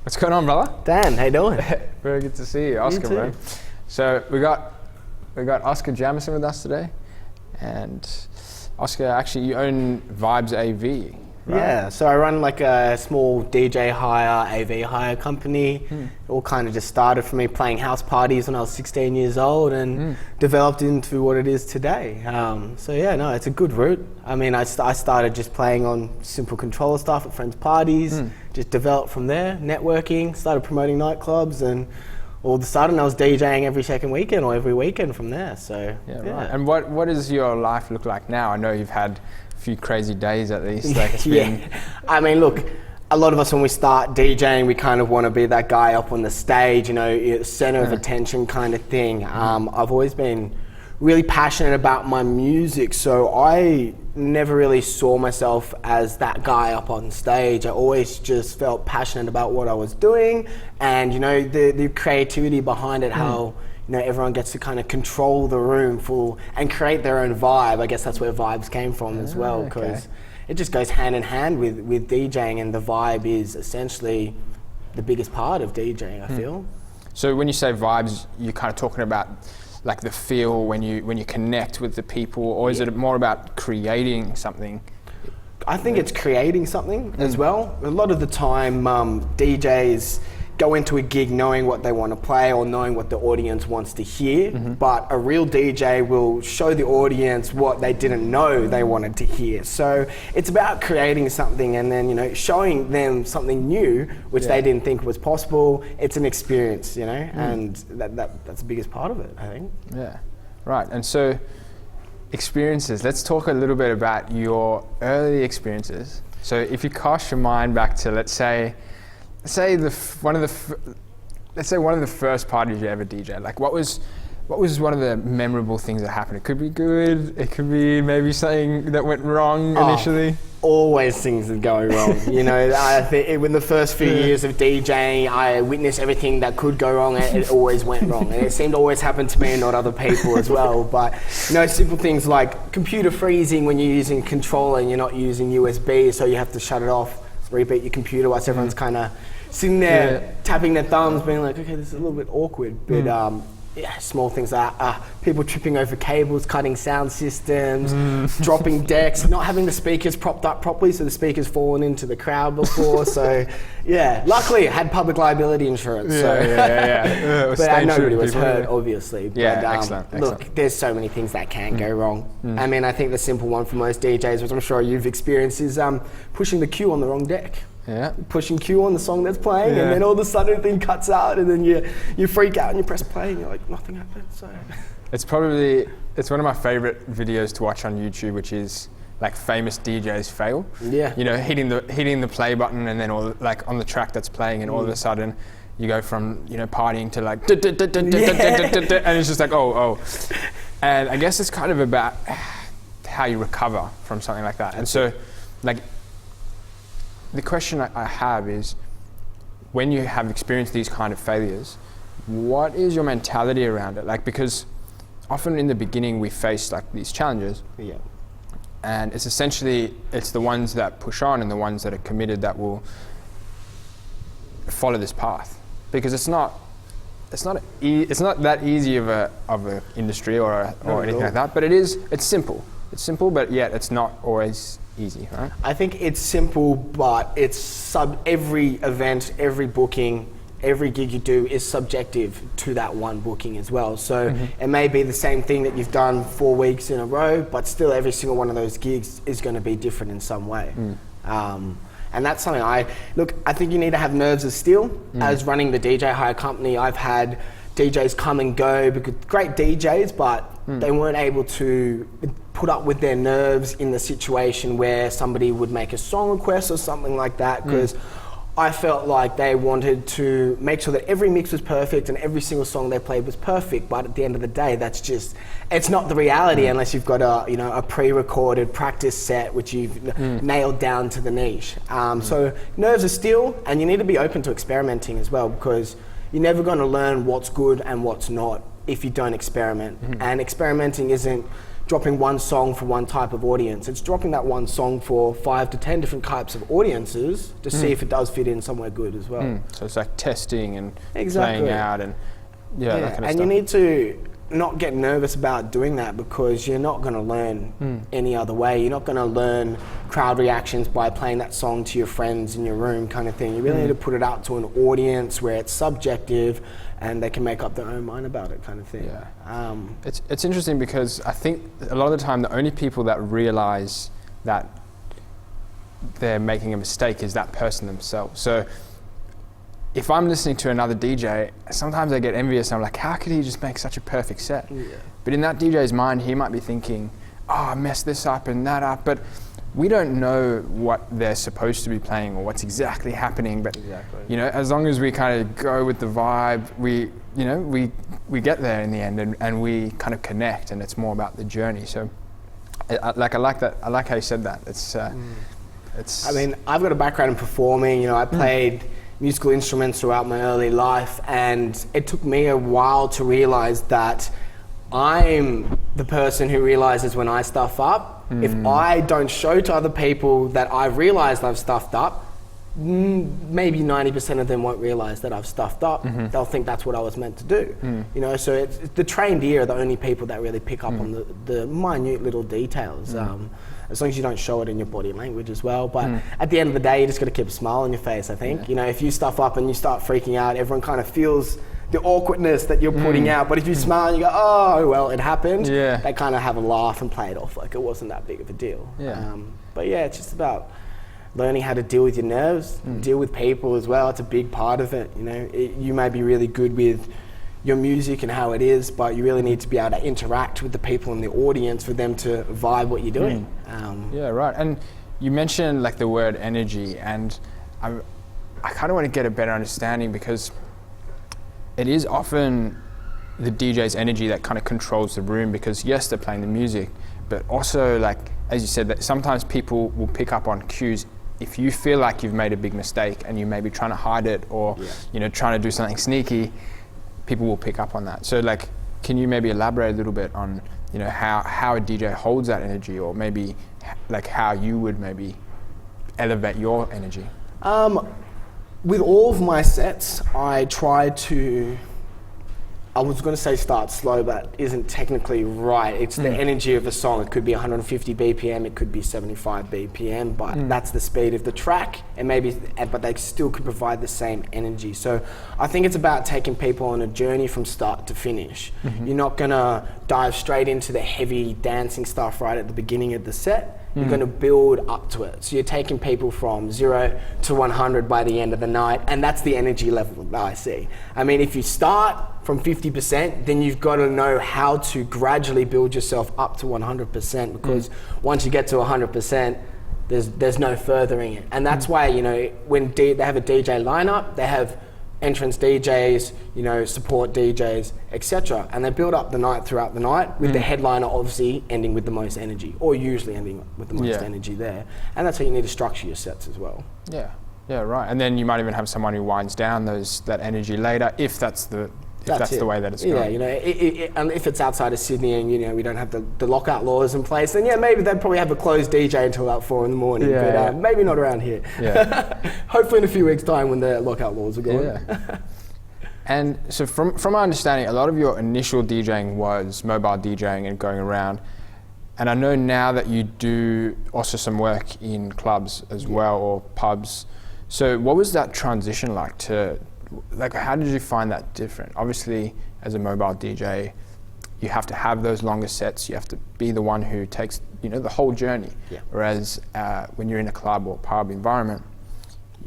What's going on, brother? Dan, how you doing? Very good to see you, Oscar, too. man. So we got Oscar Jamison with us today, and Oscar, actually, you own Vibes AV, right? Yeah, so I run like a small DJ hire, AV hire company. It all kind of just started for me playing house parties when I was 16 years old and developed into what it is today. So yeah, no, it's a good route. I mean, I started just playing on simple controller stuff at friends' parties, just developed from there, networking, started promoting nightclubs, and all of a sudden I was DJing every second weekend or every weekend from there. So yeah. Right. And what does your life look like now? I know you've had a few crazy days at least. Like it's been... I mean, look, a lot of us when we start DJing, we kind of want to be that guy up on the stage, you know, center of attention kind of thing. I've always been really passionate about my music, so I never really saw myself as that guy up on stage. I always just felt passionate about what I was doing, and you know, the creativity behind it, how you know everyone gets to kind of control the room full and create their own vibe. I guess that's where vibes came from as well, because it just goes hand in hand with DJing, and the vibe is essentially the biggest part of DJing, I feel. So when you say vibes, you're kind of talking about like the feel when you connect with the people, or is it more about creating something? I think it's creating something as well. A lot of the time, DJs go into a gig knowing what they want to play or knowing what the audience wants to hear, but a real DJ will show the audience what they didn't know they wanted to hear. So it's about creating something and then, you know, showing them something new which they didn't think was possible. It's an experience, you know, and that's the biggest part of it, I think. Yeah, right. And so experiences, let's talk a little bit about your early experiences. So if you cast your mind back to, let's say one of the first parties you ever DJed. Like, what was one of the memorable things that happened? It could be good. It could be maybe something that went wrong initially. Always things are going wrong. You know, I think in the first few years of DJing, I witnessed everything that could go wrong, and it always went wrong. And it seemed to always happen to me and not other people as well. But you know, simple things like computer freezing when you're using controller and you're not using USB, so you have to shut it off, reboot your computer whilst everyone's kind of sitting there tapping their thumbs, being like, okay, this is a little bit awkward. But small things like people tripping over cables, cutting sound systems, dropping decks, not having the speakers propped up properly, so the speakers fallen into the crowd before. So yeah, luckily it had public liability insurance. But nobody was hurt, obviously. But, excellent. Look, there's so many things that can go wrong. I mean, I think the simple one for most DJs, which I'm sure you've experienced, is pushing the cue on the wrong deck. Pushing cue on the song that's playing, and then all of a sudden the thing cuts out, and then you freak out and you press play and you're like, nothing happened. So it's one of my favorite videos to watch on YouTube, which is like famous DJs fail. You know, hitting the play button, and then all like on the track that's playing, and all of a sudden you go from, you know, partying to like and it's just like oh. And I guess it's kind of about how you recover from something like that. And so like the question I have is, when you have experienced these kind of failures, what is your mentality around it? Like, because often in the beginning we face like these challenges, and it's essentially, it's the ones that push on and the ones that are committed that will follow this path, because it's not that easy of a industry or anything like that, but it's simple, but yet it's not always easy, right? I think it's simple, but it's every event, every booking, every gig you do is subjective to that one booking as well. So it may be the same thing that you've done 4 weeks in a row, but still every single one of those gigs is going to be different in some way. And that's something I think you need to have nerves of steel. As running the DJ hire company, I've had DJs come and go, because great DJs, but they weren't able to put up with their nerves in the situation where somebody would make a song request or something like that, because I felt like they wanted to make sure that every mix was perfect and every single song they played was perfect. But at the end of the day, it's not the reality unless you've got a pre-recorded practice set which you've nailed down to the niche. So nerves are steel, and you need to be open to experimenting as well, because you're never going to learn what's good and what's not if you don't experiment. And experimenting isn't dropping one song for one type of audience. It's dropping that one song for 5 to 10 different types of audiences to see if it does fit in somewhere good as well. So it's like testing and playing out and that kind of and stuff. you need to not get nervous about doing that, because you're not going to learn any other way. You're not going to learn crowd reactions by playing that song to your friends in your room kind of thing. You really need to put it out to an audience where it's subjective and they can make up their own mind about it kind of thing. It's interesting because I think a lot of the time the only people that realize that they're making a mistake is that person themselves. So if I'm listening to another DJ, sometimes I get envious and I'm like, how could he just make such a perfect set? But in that DJ's mind, he might be thinking, oh, I messed this up and that up. But we don't know what they're supposed to be playing or what's exactly happening. But you know, as long as we kind of go with the vibe, we get there in the end, and we kind of connect, and it's more about the journey. So I like that. I like how you said that. It's I mean, I've got a background in performing. You know, I played musical instruments throughout my early life, and it took me a while to realize that I'm the person who realizes when I stuff up. If I don't show to other people that I've realized I've stuffed up, maybe 90% of them won't realize that I've stuffed up. They'll think that's what I was meant to do. You know, so it's the trained ear are the only people that really pick up on the minute little details. As long as you don't show it in your body language as well. But at the end of the day, you just got to keep a smile on your face, I think. You know, if you stuff up and you start freaking out, everyone kind of feels the awkwardness that you're putting out. But if you smile and you go, oh, well, it happened, they kind of have a laugh and play it off like it wasn't that big of a deal. But yeah, it's just about learning how to deal with your nerves, deal with people as well. It's a big part of it. You know, you may be really good with your music and how it is, but you really need to be able to interact with the people in the audience for them to vibe what you're doing. Yeah, right. And you mentioned like the word energy, and I kind of want to get a better understanding, because it is often the DJ's energy that kind of controls the room, because yes, they're playing the music, but also, like, as you said, that sometimes people will pick up on cues. If you feel like you've made a big mistake and you may be trying to hide it, or you know, trying to do something sneaky, people will pick up on that. So like, can you maybe elaborate a little bit on, you know, how a DJ holds that energy, or maybe like how you would maybe elevate your energy? With all of my sets, I try to, I was going to say start slow, but isn't technically right. It's the energy of the song. It could be 150 BPM, it could be 75 BPM, but that's the speed of the track, and but they still could provide the same energy. So I think it's about taking people on a journey from start to finish. You're not going to dive straight into the heavy dancing stuff right at the beginning of the set. You're going to build up to it. So you're taking people from 0 to 100 by the end of the night, and that's the energy level that I see. I mean, if you start from 50%, then you've got to know how to gradually build yourself up to 100%, because once you get to 100%, there's no furthering it. And that's why, you know, when they have a DJ lineup, they have entrance DJs, you know, support DJs, etc. And they build up the night throughout the night, with the headliner obviously ending with the most energy, or usually ending with the most energy there. And that's how you need to structure your sets as well. Yeah, right. And then you might even have someone who winds down that energy later, if that's the way that it's going. Yeah, you know, and if it's outside of Sydney and, you know, we don't have the lockout laws in place, then maybe they'd probably have a closed DJ until about 4 in the morning. But maybe not around here. Hopefully in a few weeks' time when the lockout laws are gone. And so from my understanding, a lot of your initial DJing was mobile DJing and going around. And I know now that you do also some work in clubs as well, or pubs. So what was that transition like to, like, how did you find that different? Obviously, as a mobile DJ, you have to have those longer sets. You have to be the one who takes, you know, the whole journey. Whereas when you're in a club or pub environment,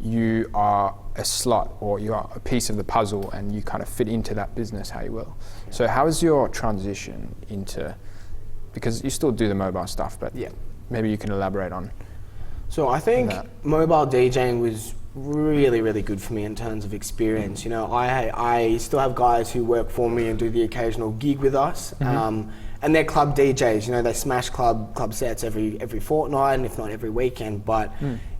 you are a slot, or you are a piece of the puzzle, and you kind of fit into that business how you will. So how was your transition into, because you still do the mobile stuff, but maybe you can elaborate on. So I think mobile DJing was really, really good for me in terms of experience. You know, I still have guys who work for me and do the occasional gig with us, and they're club DJs. You know, they smash club sets every fortnight, and if not every weekend. But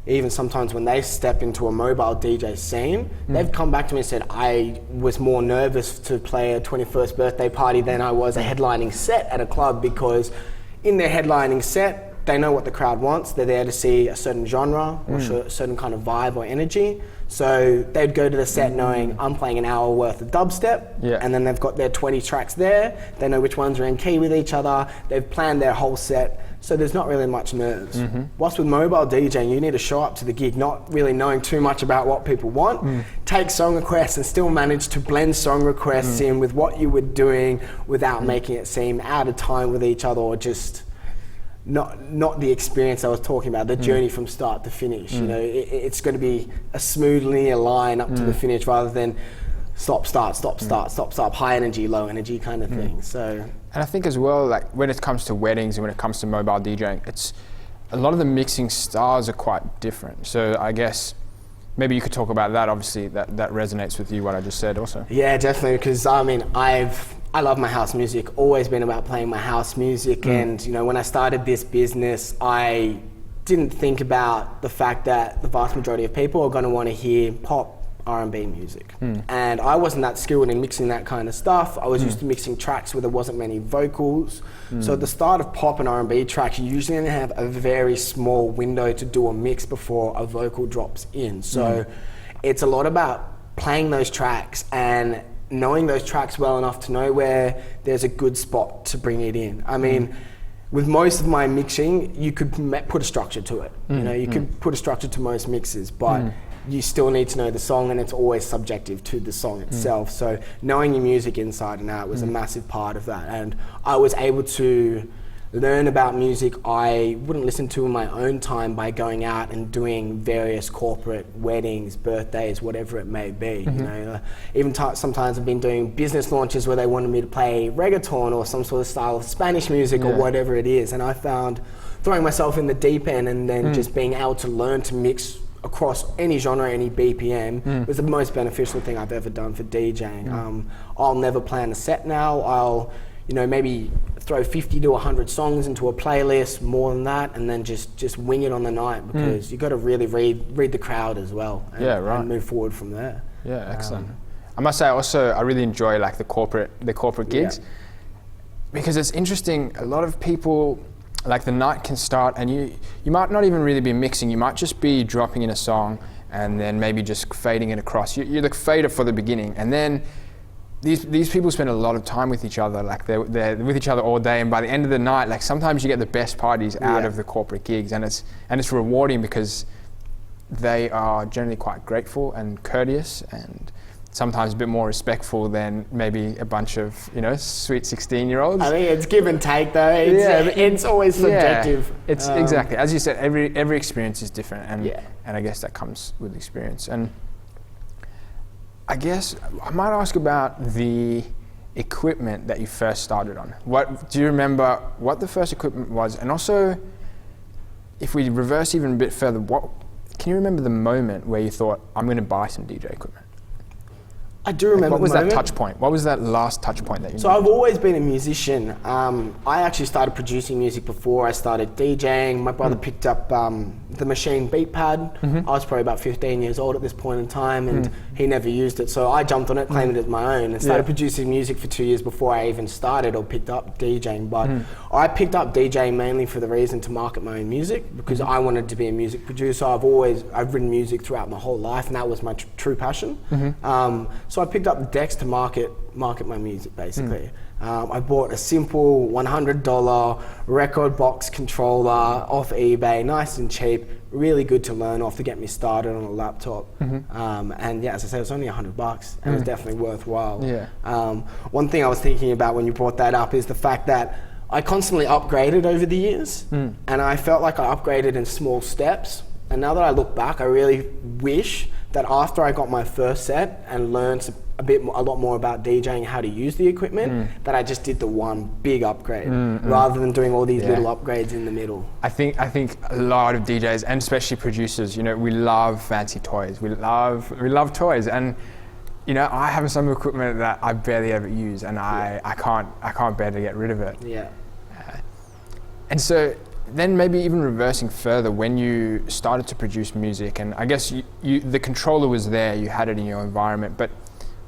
even sometimes when they step into a mobile DJ scene, they've come back to me and said, I was more nervous to play a 21st birthday party than I was a headlining set at a club, because in their headlining set, they know what the crowd wants. They're there to see a certain genre or a certain kind of vibe or energy. So they'd go to the set knowing I'm playing an hour worth of dubstep, and then they've got their 20 tracks there. They know which ones are in key with each other. They've planned their whole set. So there's not really much nerves. Whilst with mobile DJing, you need to show up to the gig not really knowing too much about what people want, take song requests and still manage to blend song requests in with what you were doing without making it seem out of time with each other or just not the experience I was talking about, the journey from start to finish. You know, it's going to be a smooth linear line up to the finish rather than stop, start, stop, start, stop, stop, high energy, low energy kind of thing. So, and I think as well, like when it comes to weddings and when it comes to mobile DJing, it's a lot of the mixing styles are quite different. So I guess maybe you could talk about that. Obviously, that resonates with you, what I just said also. Yeah, definitely, because I mean, I love my house music, always been about playing my house music. And you know, when I started this business, I didn't think about the fact that the vast majority of people are going to want to hear pop, R&B music. And I wasn't that skilled in mixing that kind of stuff. I was used to mixing tracks where there wasn't many vocals. So at the start of pop and R&B tracks, you usually only have a very small window to do a mix before a vocal drops in. So it's a lot about playing those tracks and knowing those tracks well enough to know where there's a good spot to bring it in. I mean, with most of my mixing, you could put a structure to it. You know, you could put a structure to most mixes, but you still need to know the song, and it's always subjective to the song itself. So knowing your music inside and out was a massive part of that. And I was able to learn about music I wouldn't listen to in my own time by going out and doing various corporate weddings, birthdays, whatever it may be. You know, even sometimes I've been doing business launches where they wanted me to play reggaeton or some sort of style of Spanish music or whatever it is. And I found throwing myself in the deep end and then just being able to learn to mix across any genre, any BPM was the most beneficial thing I've ever done for DJing. I'll never plan a set now. I'll, you know, maybe throw 50 to 100 songs into a playlist, more than that, and then just wing it on the night, because you got to really read the crowd as well, and, and move forward from there. Yeah, excellent. I must say also I really enjoy like the corporate gigs, because it's interesting. A lot of people, like the night can start and you might not even really be mixing, you might just be dropping in a song and then maybe just fading it across. You're the fader for the beginning, and then these people spend a lot of time with each other, like they're with each other all day, and by the end of the night, like sometimes you get the best parties out of the corporate gigs, and it's rewarding because they are generally quite grateful and courteous and sometimes a bit more respectful than maybe a bunch of, you know, sweet 16-year-olds. I think it's give and take though. It's always subjective. It's exactly, as you said, every experience is different, and I guess that comes with experience. And I guess I might ask about the equipment that you first started on. What do you remember what the first equipment was? And also, if we reverse even a bit further, can you remember the moment where you thought, I'm going to buy some DJ equipment? I do remember. What was that touch point? What was that last touch point that you So I've always been a musician. I actually started producing music before I started DJing. My brother picked up the machine beat pad. I was probably about 15 years old at this point in time, and he never used it. So I jumped on it, claimed it as my own, and started producing music for 2 years before I even started or picked up DJing. But I picked up DJing mainly for the reason to market my own music, because I wanted to be a music producer. I've written music throughout my whole life, and that was my true passion. So I picked up the decks to market my music, basically. I bought a simple $100 record box controller off eBay, nice and cheap, really good to learn off to get me started on a laptop. And yeah, as I said, it was only $100, and it was definitely worthwhile. One thing I was thinking about when you brought that up is the fact that I constantly upgraded over the years, and I felt like I upgraded in small steps. And now that I look back, I really wish that after I got my first set and learned a lot more about DJing, how to use the equipment, that I just did the one big upgrade rather than doing all these little upgrades in the middle. I think a lot of DJs, and especially producers, you know, we love fancy toys. We love toys, and you know, I have some equipment that I barely ever use, and I can't bear to get rid of it. And so then maybe even reversing further, when you started to produce music, and I guess you the controller was there, you had it in your environment, but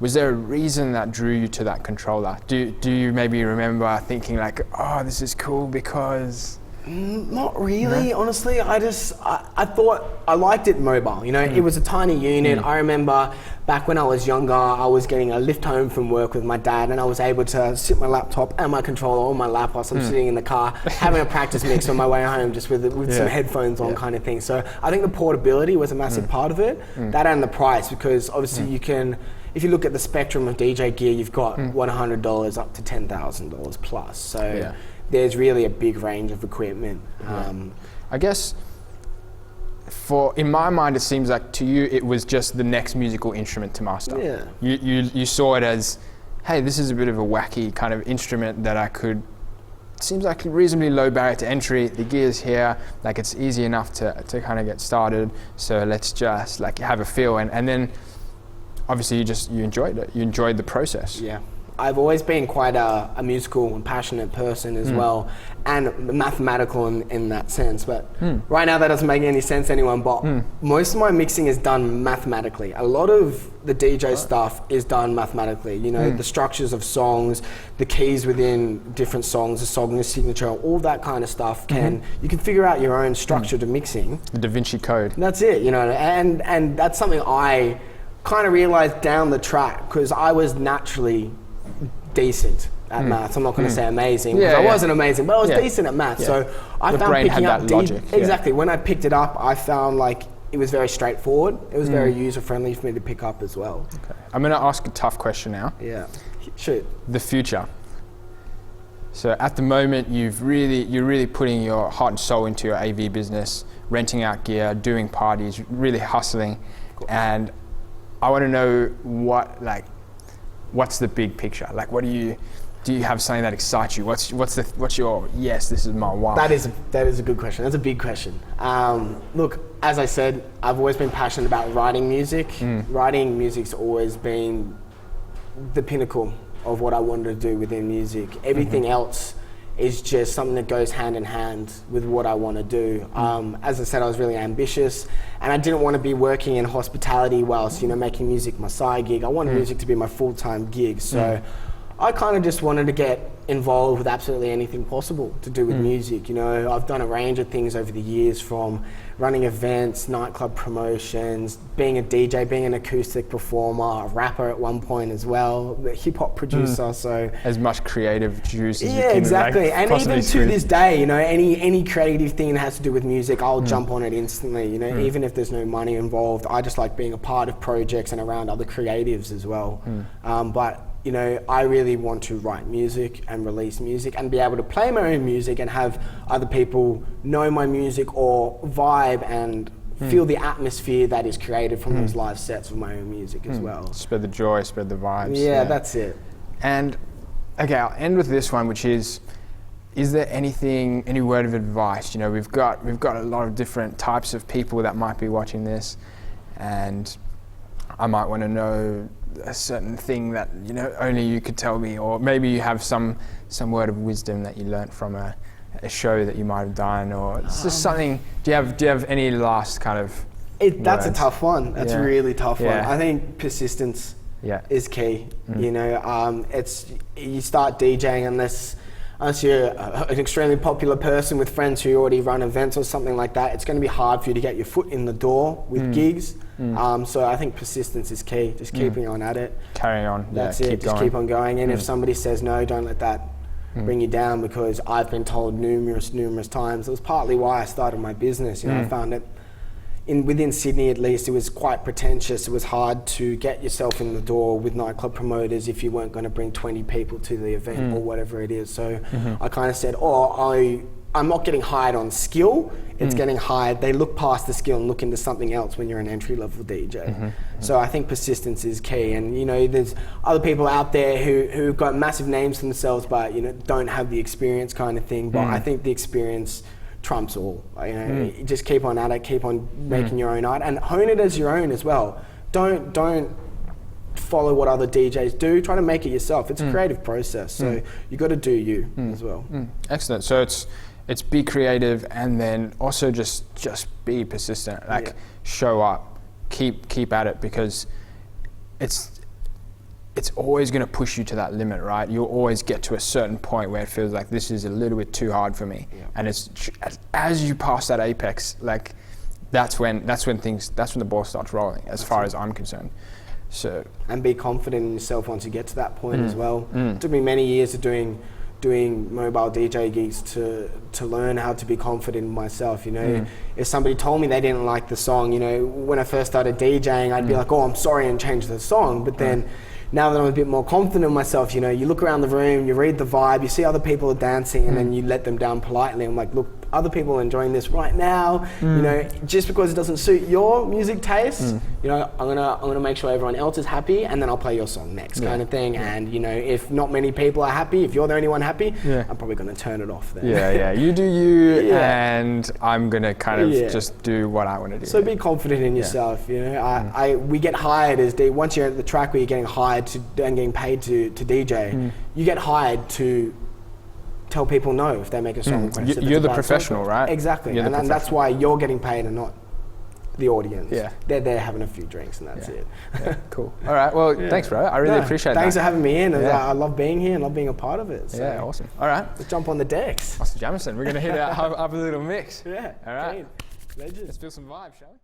Was there a reason that drew you to that controller? Do you maybe remember thinking like, oh, this is cool because... Not really, honestly. I thought I liked it mobile. You know, it was a tiny unit. I remember back when I was younger, I was getting a lift home from work with my dad, and I was able to sit my laptop and my controller on my lap whilst I'm sitting in the car, having a practice mix on my way home, just with some headphones on, kind of thing. So I think the portability was a massive part of it. That and the price, because obviously you can. If you look at the spectrum of DJ gear, you've got $100 up to $10,000 plus. So. There's really a big range of equipment. I guess in my mind, it seems like to you, it was just the next musical instrument to master. Yeah. You saw it as, hey, this is a bit of a wacky kind of instrument that I could, it seems like a reasonably low barrier to entry. The gear's here, like it's easy enough to kind of get started. So let's just like have a feel. And then obviously you enjoyed it. You enjoyed the process. Yeah. I've always been quite a musical and passionate person as well, and mathematical in that sense. But right now that doesn't make any sense to anyone, but most of my mixing is done mathematically. A lot of the DJ stuff is done mathematically. You know, the structures of songs, the keys within different songs, the song signature, all that kind of stuff. You can figure out your own structure to mixing. The Da Vinci Code. That's it, you know, and that's something I kind of realized down the track, because I was naturally decent at maths. I'm not going to say amazing, because I wasn't amazing, but I was decent at maths. So I found picking up logic. Exactly. When I picked it up, I found like it was very straightforward. It was very user friendly for me to pick up as well. Okay. I'm going to ask a tough question now. Yeah. Shoot. The future. So at the moment, you're really putting your heart and soul into your AV business, renting out gear, doing parties, really hustling, and I want to know what's the big picture? Like, do you have something that excites you? What's your, yes, this is my why? That is a good question. That's a big question. Look, as I said, I've always been passionate about writing music. Writing music's always been the pinnacle of what I wanted to do within music. Everything else is just something that goes hand in hand with what I want to do. As I said, I was really ambitious, and I didn't want to be working in hospitality whilst, making music my side gig. I wanted music to be my full-time gig. So I kind of just wanted to get involved with absolutely anything possible to do with music. I've done a range of things over the years, from running events, nightclub promotions, being a DJ, being an acoustic performer, a rapper at one point as well, a hip-hop producer. So as much creative juice as you can. Yeah, exactly. And even squeeze. to this day, any creative thing that has to do with music, I'll jump on it instantly. Even if there's no money involved, I just like being a part of projects and around other creatives as well. But I really want to write music and release music and be able to play my own music and have other people know my music or vibe and feel the atmosphere that is created from those live sets of my own music as well. Spread the joy, spread the vibes. Yeah, that's it. And okay, I'll end with this one, which is there any word of advice? We've got a lot of different types of people that might be watching this, and I might want to know a certain thing that only you could tell me, or maybe you have some word of wisdom that you learnt from a show that you might have done, or it's just something. Do you have any last kind of That's a tough one. That's a really tough one. Yeah. I think persistence is key. It's you start DJing unless you're an extremely popular person with friends who already run events or something like that. It's going to be hard for you to get your foot in the door with gigs. So I think persistence is key. Just keeping on at it. Carry on. That's it. Just keep on going. And if somebody says no, don't let that bring you down, because I've been told numerous times. It was partly why I started my business. I found that within Sydney, at least, it was quite pretentious. It was hard to get yourself in the door with nightclub promoters if you weren't going to bring 20 people to the event or whatever it is. So I kind of said, I'm not getting hired on skill, it's getting hired. They look past the skill and look into something else when you're an entry-level DJ. So I think persistence is key. And there's other people out there who've got massive names for themselves, but don't have the experience kind of thing. But I think the experience trumps all. Just keep on at it, keep on making your own art, and hone it as your own as well. Don't follow what other DJs do. Try to make it yourself. It's a creative process, so you got to do you as well. Excellent. So it's be creative, and then also just be persistent. Show up, keep at it, because it's always going to push you to that limit, right? You'll always get to a certain point where it feels like this is a little bit too hard for me. Yeah. And it's as you pass that apex, like that's when the ball starts rolling, as far as I'm concerned. So, and be confident in yourself once you get to that point as well. It took me many years of doing mobile DJ gigs to learn how to be confident in myself, you know. If somebody told me they didn't like the song, you know, when I first started DJing, I'd be like, oh, I'm sorry, and change the song. But then now that I'm a bit more confident in myself, you know, you look around the room, you read the vibe, you see other people are dancing, and then you let them down politely. I'm like, look, other people are enjoying this right now. You know, just because it doesn't suit your music taste, you know, I'm gonna make sure everyone else is happy, and then I'll play your song next, kind of thing. And you know, if not many people are happy, if you're the only one happy, I'm probably gonna turn it off then. Yeah, you do you, and I'm gonna kind of just do what I want to do. So be confident in yourself. You know, we get hired as once you're at the track where you're getting hired to and getting paid to DJ, you get hired to tell people no if they make a song request. You're the professional, right? Exactly, and that's why you're getting paid and not the audience. Yeah, they're there having a few drinks and that's it. Cool. All right. Well, thanks, bro. I really appreciate Thanks for having me in. Yeah. I love being here and love being a part of it. So yeah, awesome. All right, let's jump on the decks. Master Jamison, we're gonna hit up a little mix. Yeah. All right. Legend. Let's feel some vibes, shall we?